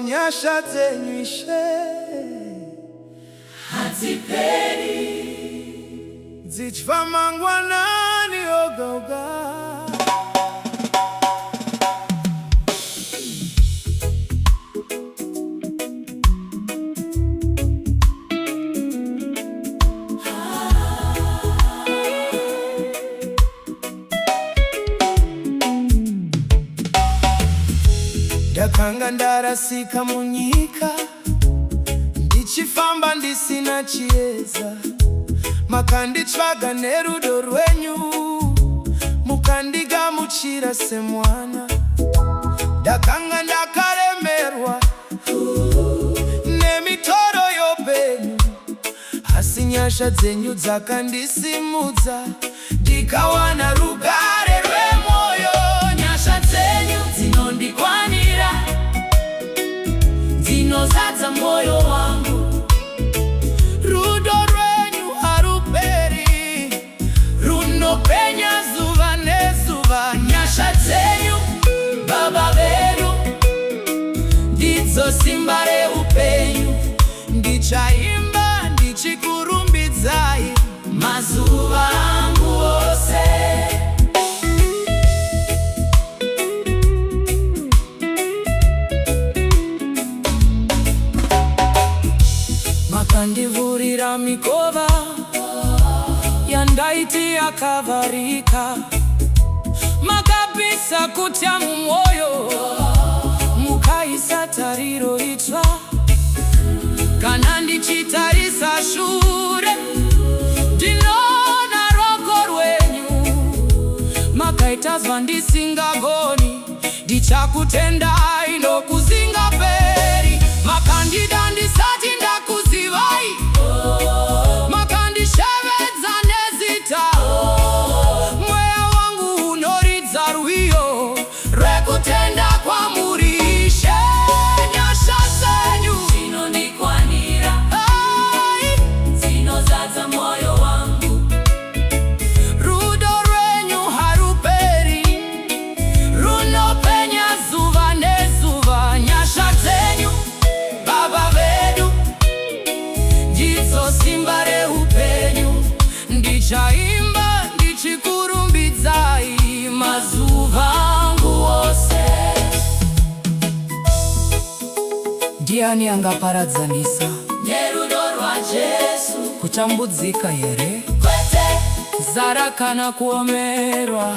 Nyasha zenyu ishe Hatiperi zichva mangwanani oga oga. Ndakanga ndarasika munyika, ndichifamba ndisina chiedza. Makanditsvaga nerudo rwenyu, mukandigamuchira semwana. Ndakanga ndakaremerwa nemitoro youpenyu, asi nyasha dzenyu dzakandisimudza, ndikawana rugare rwemwoyo. Nyasha dzenyu dzinondikwanira, dzinozadza mwoyo wangu. Rudo rwenyu haruperi, runopenya zuva nezuva. Nyasha dzenyu Baba vedu, ndidzo simba reupenyu. Ndichaimba ndichikurumbidzai mazuva angu ose. Makandivhurira mikova yandaiti yakavharika, makabvisa kutya mumwoyo, mukaisa tariro itsva. Kana ndichitarisa shure, ndinoona ruoko rwenyu. Makaitazva ndisingagoni, ndichakutendai nokuzingaperi. Makandida ndisati ndakuzivai, makandishevedza nezita. Mweya wangu unoridza rwiyo rwekutenda kwamuri. Ishe, nyasha dzenyu dzinondikwanira, dzinozadza mwoyo wangu. Rudo rwenyu haruperi, runopenya zuva nezuva. Nyasha dzenyu Baba vedu, ndidzo simba reupenyu. Ndichaimba ndichikurumbidzai mazuva angu ose. Ndiani angaparadzanisa nerudo rwaJesu? Kutambudzika here? Kwete. Zara kana kuomerwa?